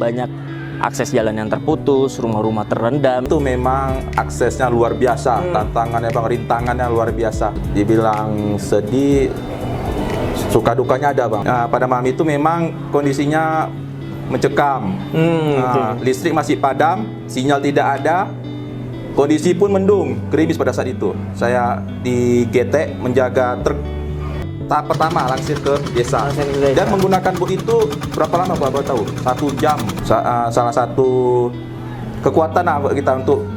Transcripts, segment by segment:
banyak akses jalan yang terputus, rumah-rumah terendam. Itu memang aksesnya luar biasa, tantangannya bang, rintangannya luar biasa. Dibilang sedih, suka dukanya ada bang. Nah, pada malam itu memang kondisinya mencekam. Listrik masih padam, sinyal tidak ada, kondisi pun mendung, gerimis pada saat itu. Saya di GT menjaga truk tahap pertama langsir ke desa. Dan menggunakan bot itu berapa lama Bapak tahu? 1 jam. Salah satu kekuatan kita untuk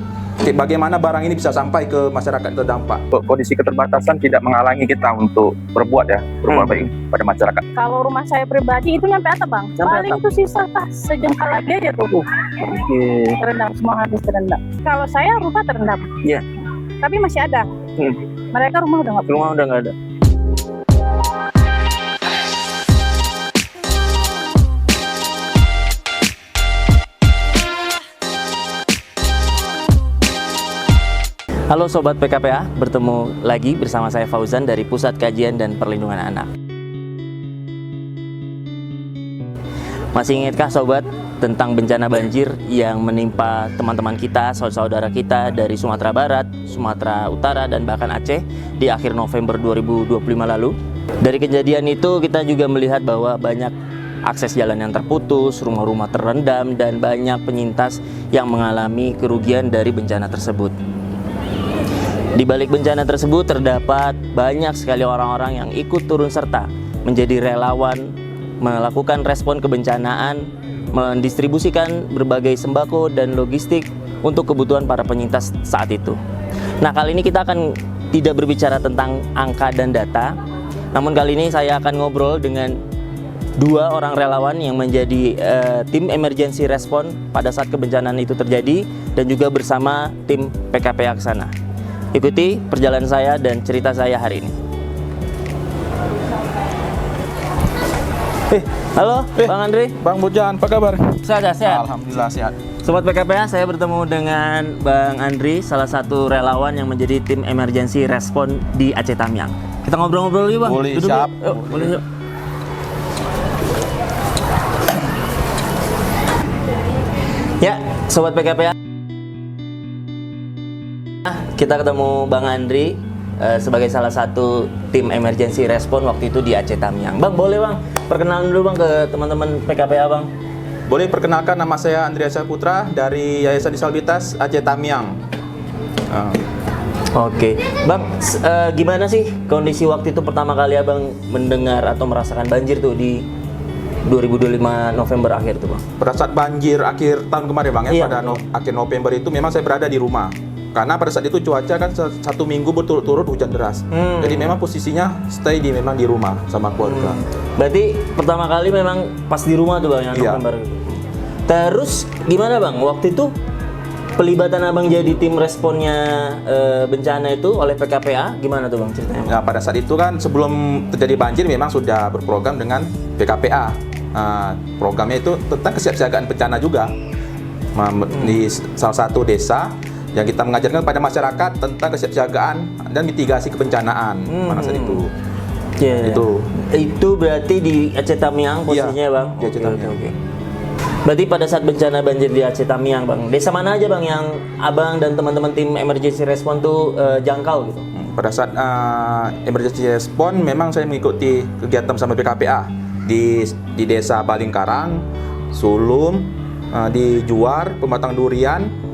bagaimana barang ini bisa sampai ke masyarakat terdampak. Kondisi keterbatasan tidak menghalangi kita untuk berbuat baik pada masyarakat. Kalau rumah saya pribadi itu nyampe atas bang, paling itu sisa tas sejengkal lagi aja tuh. Terendam, semua habis terendam. Kalau saya rumah terendam. Iya. Tapi masih ada. Mereka rumah udah nggak ada. Halo Sobat PKPA, bertemu lagi bersama saya Fauzan dari Pusat Kajian dan Perlindungan Anak. Masih ingatkah Sobat tentang bencana banjir yang menimpa teman-teman kita, saudara-saudara kita dari Sumatera Barat, Sumatera Utara, dan bahkan Aceh di akhir November 2025 lalu? Dari kejadian itu kita juga melihat bahwa banyak akses jalan yang terputus, rumah-rumah terendam, dan banyak penyintas yang mengalami kerugian dari bencana tersebut. Di balik bencana tersebut terdapat banyak sekali orang-orang yang ikut turun serta menjadi relawan, melakukan respon kebencanaan, mendistribusikan berbagai sembako dan logistik untuk kebutuhan para penyintas saat itu. Nah, kali ini kita akan tidak berbicara tentang angka dan data, namun kali ini saya akan ngobrol dengan 2 orang relawan yang menjadi tim emergency response pada saat kebencanaan itu terjadi, dan juga bersama tim PKPA ke sana. Ikuti perjalanan saya dan cerita saya hari ini. Halo, Bang Andri. Bang Bojan, apa kabar? Sehat. Alhamdulillah sehat. Sobat PKPA, saya bertemu dengan Bang Andri, salah satu relawan yang menjadi tim emergency respon di Aceh Tamiang. Kita ngobrol-ngobrol yuk Bang. Boleh, duduk siap. Yuk. Boleh yuk. Ya, Sobat PKPA, kita ketemu Bang Andri sebagai salah satu tim emergency respon waktu itu di Aceh Tamiang. Bang, boleh Bang perkenalan dulu Bang ke teman-teman PKPA Bang? Boleh, perkenalkan, nama saya Andreas Putra dari Yayasan Disabilitas Aceh Tamiang. Oke, Bang, gimana sih kondisi waktu itu pertama kali Abang mendengar atau merasakan banjir tuh di 2025 November akhir tuh Bang? Pada saat banjir akhir tahun kemarin Bang, Iya, pada akhir November itu memang saya berada di rumah. Karena pada saat itu cuaca kan 1 minggu berturut-turut hujan deras. Jadi memang posisinya stay memang di rumah sama keluarga. Berarti pertama kali memang pas di rumah tuh Bang yang Iya. November. Terus gimana Bang waktu itu pelibatan Abang jadi tim responnya bencana itu oleh PKPA gimana tuh Bang ceritanya? Nah, pada saat itu kan sebelum terjadi banjir memang sudah berprogram dengan PKPA. Programnya itu tentang kesiapsiagaan bencana juga. Di salah satu desa yang kita mengajarkan pada masyarakat tentang kesiapsiagaan dan mitigasi kebencanaan pada saat itu. Yeah. Itu berarti di Aceh Tamiang posisinya Bang? Di Aceh Tamiang. Okay. Berarti pada saat bencana banjir di Aceh Tamiang Bang, desa mana aja Bang yang Abang dan teman-teman tim emergency response tuh jangkau gitu? Pada saat emergency response memang saya mengikuti kegiatan sama PKPA di desa Balingkarang, Sulum, di Juar, Pematang Durian,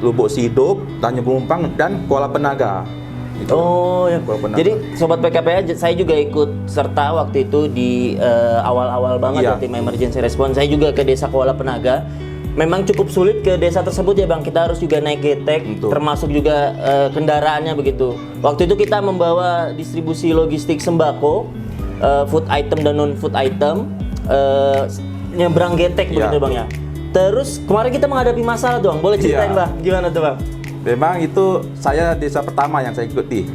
Lubuk Sidup, Tanjung Pelumpang, dan Kuala Penaga. Itu. Oh ya. Jadi Sobat PKPA, saya juga ikut serta waktu itu di awal-awal banget ya tim emergency response. Saya juga ke desa Kuala Penaga. Memang cukup sulit ke desa tersebut ya Bang. Kita harus juga naik getek, termasuk juga kendaraannya begitu. Waktu itu kita membawa distribusi logistik sembako, food item dan non food item, nyebrang getek begitu Bang ya. Terus kemarin kita menghadapi masalah tuh Bang, boleh ceritain Bang, gimana tuh Bang? Memang itu saya desa pertama yang saya ikuti.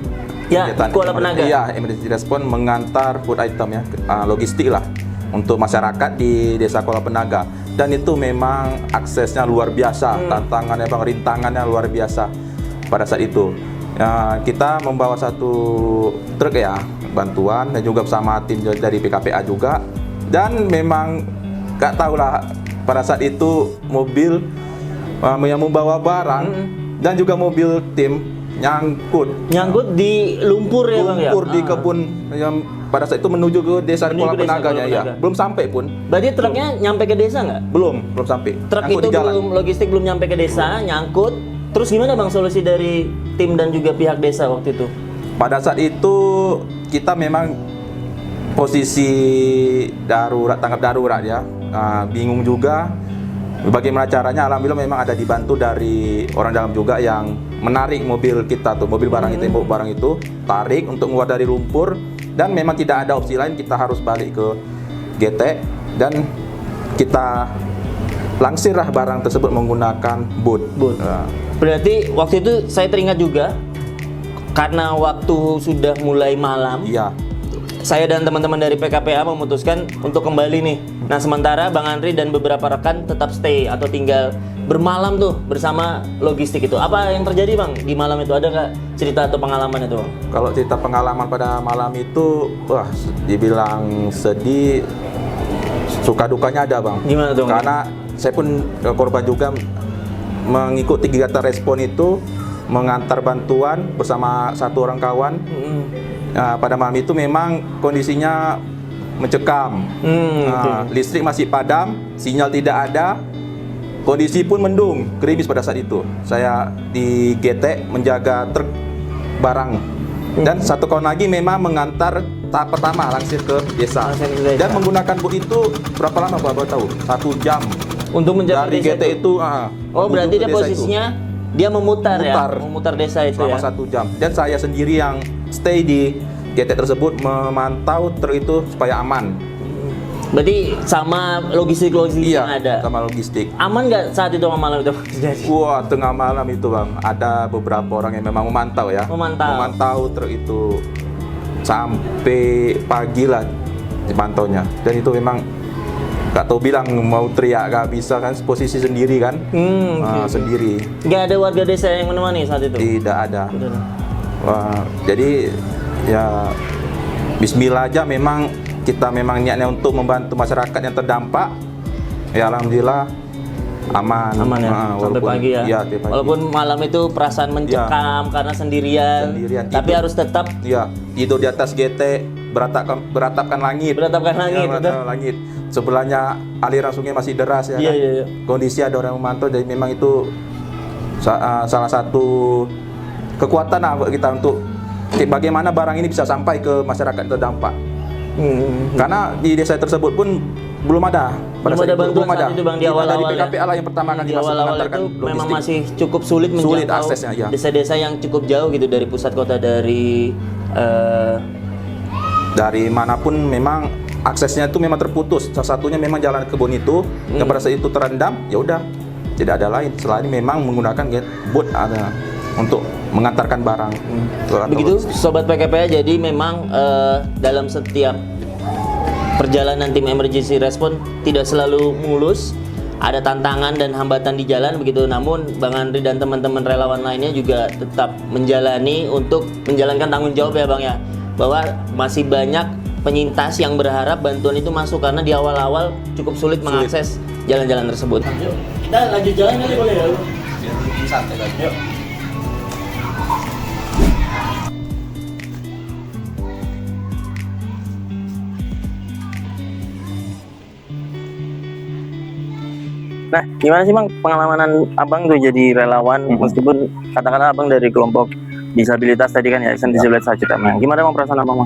Ya, Kuala Penaga. Iya, emergency response mengantar food item ya, logistik lah untuk masyarakat di desa Kuala Penaga. Dan itu memang aksesnya luar biasa, tantangannya Bang, rintangannya luar biasa pada saat itu. Kita membawa 1 truk ya bantuan dan juga bersama tim dari PKPA juga. Dan memang nggak tahu lah pada saat itu mobil yang membawa barang dan juga mobil tim nyangkut di lumpur ya bang ya. Lumpur di kebun yang pada saat itu menuju ke desa Kuala Penaganya ya. Belum sampai pun. Berarti truknya nyampe ke desa nggak? Belum sampai. Truk Nyangkut itu di jalan. logistik belum nyampe ke desa, nyangkut. Terus gimana bang solusi dari tim dan juga pihak desa waktu itu? Pada saat itu kita memang posisi darurat, tanggap darurat ya. Bingung juga bagaimana caranya. Alhamdulillah memang ada dibantu dari orang dalam juga yang menarik mobil kita tuh, mobil barang itu, bawa barang itu, tarik untuk keluar dari lumpur. Dan memang tidak ada opsi lain, kita harus balik ke GT dan kita langsirlah barang tersebut menggunakan boot. Berarti waktu itu saya teringat juga karena waktu sudah mulai malam. Iya. Saya dan teman-teman dari PKPA memutuskan untuk kembali nih. Nah sementara Bang Andri dan beberapa rekan tetap stay atau tinggal bermalam tuh bersama logistik itu. Apa yang terjadi bang di malam itu? Ada nggak cerita atau pengalaman itu bang? Kalau cerita pengalaman pada malam itu, wah dibilang sedih, suka dukanya ada bang. Gimana tuh? Karena saya pun korban juga mengikuti kegiatan respon itu, mengantar bantuan bersama satu orang kawan. Nah, pada malam itu memang kondisinya mencekam, listrik masih padam, sinyal tidak ada, kondisi pun mendung, gerimis pada saat itu. Saya di GT menjaga truk barang dan satu kawan lagi memang mengantar tahap pertama langsir ke desa. Dan menggunakan boot itu berapa lama Bapak tahu? 1 jam untuk menjaga dari desa GT itu. Oh berarti dia posisinya dia memutar ya, memutar desa itu selama ya. 1 jam. Dan saya sendiri yang stay di GT tersebut memantau truk itu supaya aman. Berarti sama logistik yang ada. Sama logistik. Aman nggak saat itu malam itu? Wah, tengah malam itu bang, ada beberapa orang yang memang memantau ya. Memantau truk itu sampai pagi lah dipantaunya. Dan itu memang nggak tahu bilang mau teriak nggak bisa kan, posisi sendiri kan. Sendiri. Nggak ada warga desa yang menemani saat itu? Tidak ada. Wah, jadi ya Bismillah aja, memang kita memang niatnya untuk membantu masyarakat yang terdampak. Ya alhamdulillah aman ya, sampai pagi ya. Iya, pagi. Walaupun malam itu perasaan mencekam karena sendirian tapi tidur, harus tetap tidur di atas GT, beratapkan langit. Langit. Sebelahnya aliran sungai masih deras ya. Iya. Kondisi ada orang memantau, jadi memang itu salah satu kekuatan buat kita untuk bagaimana barang ini bisa sampai ke masyarakat terdampak. Karena di desa tersebut pun belum ada bantuan saat itu bang, di awal-awal dari PKPA lah yang pertama kali di awal-awal itu logistik. memang masih cukup sulit menjangkau aksesnya, ya. Desa-desa yang cukup jauh gitu dari pusat kota, dari manapun memang aksesnya itu memang terputus. Salah satunya memang jalan kebun itu yang pada saat itu terendam, ya udah tidak ada lain selain memang menggunakan boot untuk mengantarkan barang. Begitu sobat PKPA, jadi memang dalam setiap perjalanan tim emergency response tidak selalu mulus, ada tantangan dan hambatan di jalan begitu. Namun Bang Andri dan teman-teman relawan lainnya juga tetap menjalani untuk menjalankan tanggung jawab ya Bang ya, bahwa masih banyak penyintas yang berharap bantuan itu masuk karena di awal-awal cukup sulit mengakses jalan-jalan tersebut. Kita lanjut jalan kali boleh ya? Biar santai kan. Yuk. Nah, gimana sih Bang pengalaman Abang tuh jadi relawan, meskipun katakanlah Abang dari kelompok disabilitas tadi kan ya, disabilitas Sajuta. Gimana Bang perasaan Abang?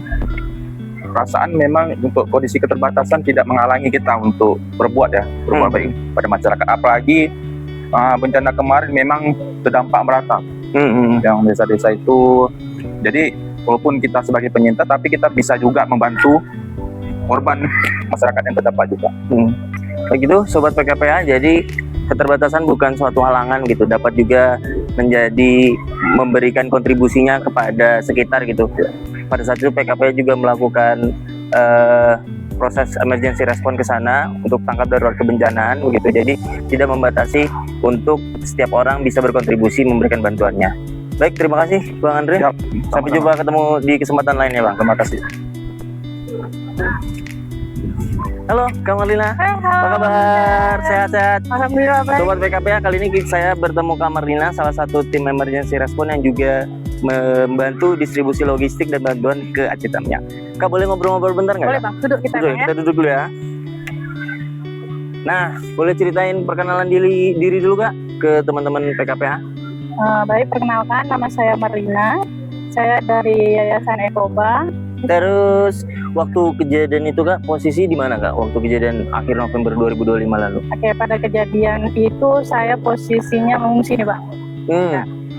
Perasaan memang untuk kondisi keterbatasan tidak menghalangi kita untuk berbuat baik pada masyarakat. Apalagi bencana kemarin memang terdampak merata. Yang desa-desa itu, jadi walaupun kita sebagai penyintas, tapi kita bisa juga membantu korban masyarakat yang terdampak juga. Begitu Sobat PKPA, jadi keterbatasan bukan suatu halangan gitu, dapat juga menjadi memberikan kontribusinya kepada sekitar gitu. Pada saat itu PKPA juga melakukan proses emergency response ke sana untuk tangkap darurat kebencanaan begitu. Jadi tidak membatasi untuk setiap orang bisa berkontribusi memberikan bantuannya. Baik, terima kasih Bang Andre. Sampai jumpa ketemu di kesempatan lainnya Bang. Terima kasih. Halo, Kak Marlina. Apa kabar? Sehat-sehat? Alhamdulillah baik. Sobat PKPA, kali ini saya bertemu Kak Marlina, salah satu tim emergency response yang juga membantu distribusi logistik dan bantuan ke Aceh Tamiang. Kak, boleh ngobrol-ngobrol bentar nggak? Boleh Kak? bang, duduk kita Duduk, bang ya. kita duduk dulu ya. Nah, boleh ceritain perkenalan diri dulu Kak ke teman-teman PKPA? Baik, perkenalkan nama saya Marlina. Saya dari Yayasan Ekoba. Terus waktu kejadian itu Kak, posisi di mana Kak? Waktu kejadian akhir November 2025 lalu. Oke, pada kejadian itu saya posisinya mengungsi nih bang.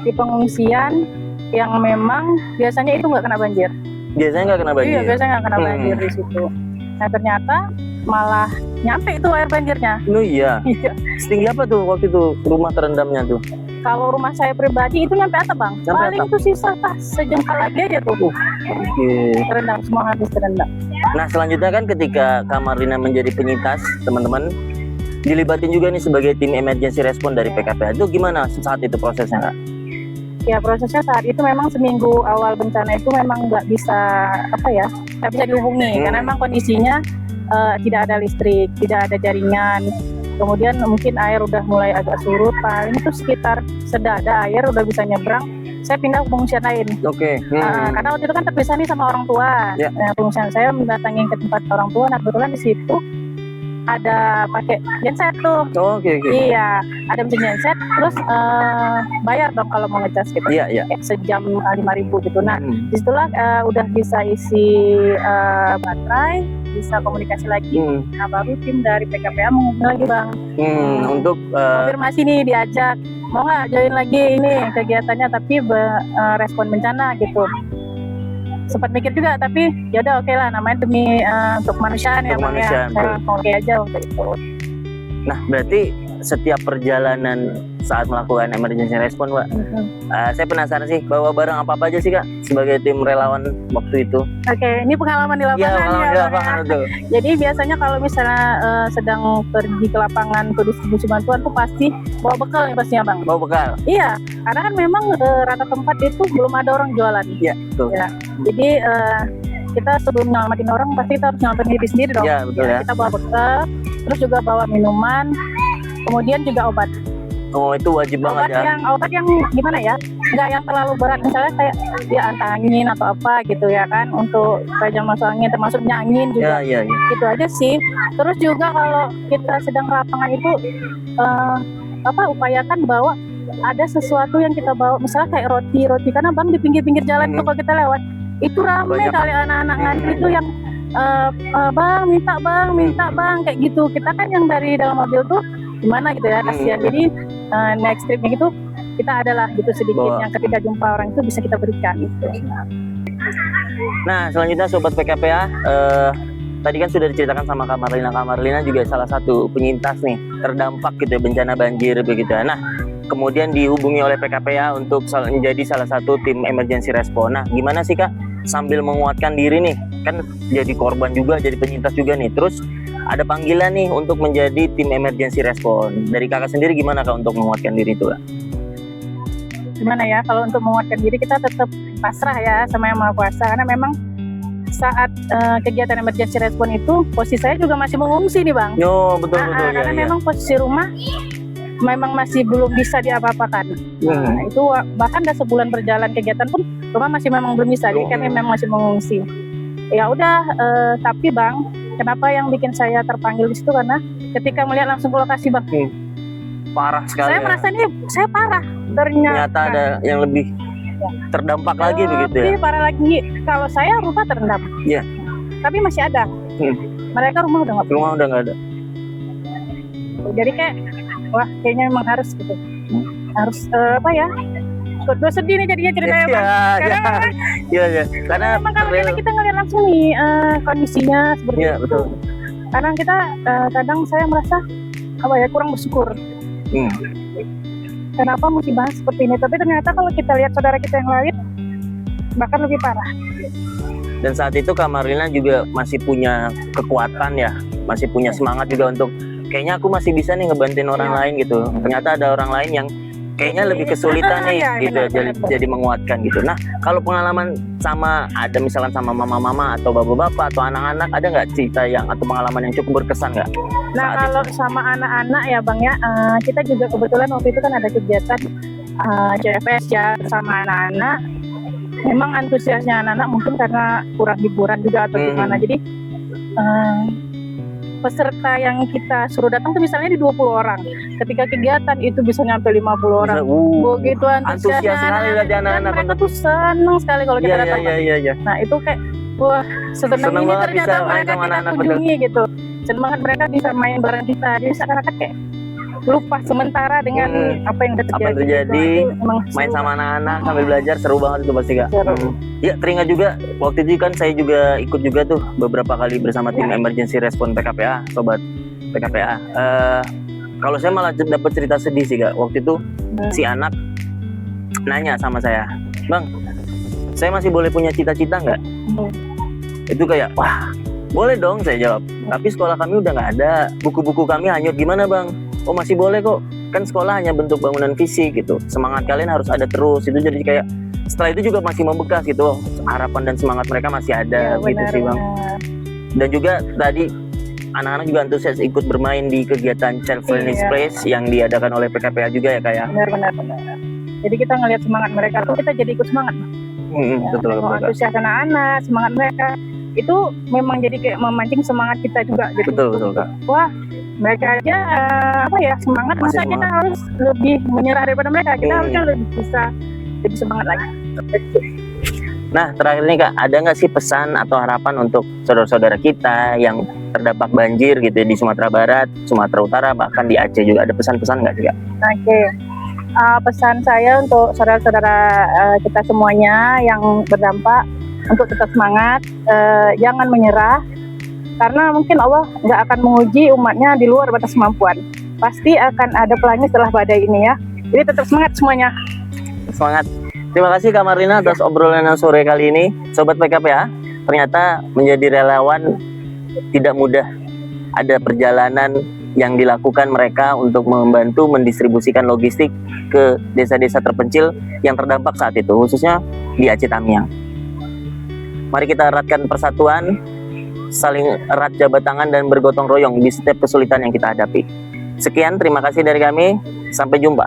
Di pengungsian yang memang biasanya itu nggak kena banjir. Biasanya nggak kena banjir? Iya, biasanya nggak kena banjir di situ. Nah ternyata malah nyampe itu air banjirnya. Oh iya. Iya. Setinggi apa tuh waktu itu rumah terendamnya tuh? Kalau rumah saya pribadi itu nyampe atap bang. Nyampe Paling atap? itu sisa tas sejengkal lagi aja tuh. Oke. Terendam, semua habis terendam. Nah selanjutnya kan ketika Kak Marlina menjadi penyintas, teman-teman dilibatin juga nih sebagai tim emergency response dari PKPA. Itu gimana saat itu prosesnya Kak? Ya prosesnya saat itu memang seminggu awal bencana itu memang nggak bisa nggak bisa dihubungi karena memang kondisinya tidak ada listrik, tidak ada jaringan. Kemudian mungkin air udah mulai agak surut, paling itu sekitar sedada air udah bisa nyebrang. Saya pindah ke pengungsian lain. Oke. Karena waktu itu kan terpisah nih sama orang tua. Ya. Nah, pengungsian saya mendatangi ke tempat orang tua. Nah kebetulan di situ ada pakai genset tuh. Oke. Iya, ada mesin genset. Terus bayar dong kalau mau ngecas gitu. Iya. Kayak sejam 5.000 gitu. Nah, disitulah udah bisa isi baterai, bisa komunikasi lagi. Nah, baru tim dari PKPA menghubungi lagi bang. Untuk Konfirmasi nih diajak, mau nggak join lagi ini kegiatannya tapi respon bencana gitu. Sempat mikir juga tapi ya udah oke lah, namanya demi untuk kemanusiaan ya Untuk bang ya. kemanusiaan, Saya oke aja waktu itu. nah berarti setiap perjalanan saat melakukan emergency response Pak, saya penasaran sih bawa barang apa aja sih Kak sebagai tim relawan waktu itu? Oke, ini pengalaman di Iya, lapangan pengalaman ya di bang lapangan ya. itu. Jadi biasanya kalau misalnya sedang pergi ke lapangan ke distribusi bantuan tuh pasti bawa bekal nih pastinya bang. Bawa bekal? Iya, karena kan memang rata tempat itu belum ada orang jualan. Iya, betul. Ya, jadi kita sebelum nyelamatin orang pasti kita harus nyelamatin diri sendiri dong. Iya, betul ya. Kita bawa bekal, terus juga bawa minuman, kemudian juga obat. Oh, itu wajib banget ya. Obat yang gimana ya? Nggak yang terlalu berat, misalnya kayak ya angin atau apa gitu ya kan, untuk pajang masuk angin, termasuknya angin juga. Iya. Itu aja sih. Terus juga kalau kita sedang lapangan itu upayakan bawa ada sesuatu yang kita bawa, misalnya kayak roti karena bang di pinggir-pinggir jalan tuh kalau kita lewat itu rame Banyak. kali anak-anak ngantri itu yang bang minta bang kayak gitu. Kita kan yang dari dalam mobil tuh gimana gitu ya, kasihan. Jadi next tripnya gitu kita adalah gitu sedikit Bawa. yang ketika jumpa orang itu bisa kita berikan gitu. Nah, selanjutnya Sobat PKPA, tadi kan sudah diceritakan sama Kak Marlina. Kak Marlina juga salah satu penyintas nih, terdampak gitu ya, bencana banjir begitu ya. Nah, kemudian dihubungi oleh PKPA untuk menjadi salah satu tim emergency response. Nah, gimana sih Kak sambil menguatkan diri nih? Kan jadi korban juga, jadi penyintas juga nih. Terus ada panggilan nih untuk menjadi tim emergency response. Dari Kakak sendiri gimana Kak untuk menguatkan diri itu Kak? Gimana ya, kalau untuk menguatkan diri kita tetap pasrah ya sama Yang Maha Kuasa, karena memang saat kegiatan emergency response itu posisi saya juga masih mengungsi nih bang. Betul Karena ya. memang posisi rumah memang masih belum bisa diapa-apakan. Nah, itu bahkan udah sebulan berjalan kegiatan pun rumah masih memang belum bisa, jadi kami memang masih mengungsi. Ya udah, tapi bang, kenapa yang bikin saya terpanggil di situ karena ketika melihat langsung ke lokasi bang, Parah sekali. saya ya. merasa ini saya parah. Ternyata ada yang lebih terdampak lagi begitu ya. Lebih parah lagi, kalau saya rumah terendam. Iya. Tapi masih ada. Mereka rumah udah nggak punya. Rumah udah nggak ada. Jadi kayak wah kayaknya memang harus gitu. Harus gue sedih nih jadinya ceritanya bang. Iya. Karena Memang kalau kita ngeliat langsung nih kondisinya seperti Iya, itu. betul. Kadang kita kadang saya merasa kurang bersyukur. Kenapa mesti bahas seperti ini? Tapi ternyata kalau kita lihat saudara kita yang lain bahkan lebih parah. Dan saat itu Kak Marlina juga masih punya kekuatan ya, masih punya semangat juga untuk kayaknya aku masih bisa nih ngebantuin orang lain gitu. Ternyata ada orang lain yang kayaknya lebih kesulitan nih Iya, gitu, jadi menguatkan gitu. Nah, kalau pengalaman sama ada misalkan sama mama-mama atau bapak-bapak atau anak-anak, ada nggak cerita yang atau pengalaman yang cukup berkesan nggak? Nah, saat kalau sama anak-anak ya Bang ya, kita juga kebetulan waktu itu kan ada kegiatan CFS ya sama anak-anak. Memang antusiasnya anak-anak mungkin karena kurang hiburan juga atau gimana. Jadi peserta yang kita suruh datang tuh misalnya di 20 orang. Ketika kegiatan itu bisa nyampe 50 orang. Begitu antusias sekali lah dan anak-anak mereka untuk tuh seneng sekali kalau kita datang. Iya. Nah itu kayak wah seneng Seneng ini banget ternyata bisa main mereka sama kita anak-anak, kunjungi gitu. Seneng banget mereka bisa main bareng kita. Jadi seakan-akan kayak lupa sementara dengan apa yang terjadi. Itu emang main seru sama anak-anak sambil belajar seru banget itu pasti Kak. Seru. Ya teringat juga waktu itu kan saya juga ikut juga tuh beberapa kali bersama tim emergency response PKPA, sobat PKPA. Kalau saya malah dapat cerita sedih sih Kak. Waktu itu si anak nanya sama saya, Bang, saya masih boleh punya cita-cita nggak? Itu kayak, wah boleh dong saya jawab. Tapi sekolah kami udah nggak ada, buku-buku kami hanyut, gimana Bang? Oh masih boleh kok, kan sekolah hanya bentuk bangunan fisik gitu. Semangat kalian harus ada terus. Itu jadi kayak setelah itu juga masih membekas gitu. Harapan dan semangat mereka masih ada gitu sih Bang. Dan juga tadi anak-anak juga antusias ikut bermain di kegiatan Child Friendly Place yang diadakan oleh PKPA juga ya Kak ya. Benar. Jadi kita ngelihat semangat mereka tuh kita jadi ikut semangat. Betul Kak. Antusias anak-anak, semangat mereka itu memang jadi kayak memancing semangat kita juga gitu. Betul Kak. Wah mereka aja semangat, masa kita harus lebih menyerah daripada mereka. Kita harusnya lebih semangat lagi. Nah terakhir nih Kak, ada nggak sih pesan atau harapan untuk saudara-saudara kita yang terdampak banjir gitu di Sumatera Barat, Sumatera Utara, bahkan di Aceh juga, ada pesan-pesan nggak sih Kak? Oke. Pesan saya untuk saudara-saudara kita semuanya yang berdampak untuk tetap semangat, jangan menyerah. Karena mungkin Allah nggak akan menguji umatnya di luar batas kemampuan. Pasti akan ada pelangi setelah badai ini ya. Jadi tetap semangat semuanya. Semangat. Terima kasih Kak Marlina atas obrolan sore kali ini. Sobat PKPA, ternyata menjadi relawan tidak mudah. Ada perjalanan yang dilakukan mereka untuk membantu mendistribusikan logistik ke desa-desa terpencil yang terdampak saat itu, khususnya di Aceh Tamiang. Mari kita eratkan persatuan, saling erat jabat tangan dan bergotong royong di setiap kesulitan yang kita hadapi. Sekian, terima kasih dari kami. Sampai jumpa.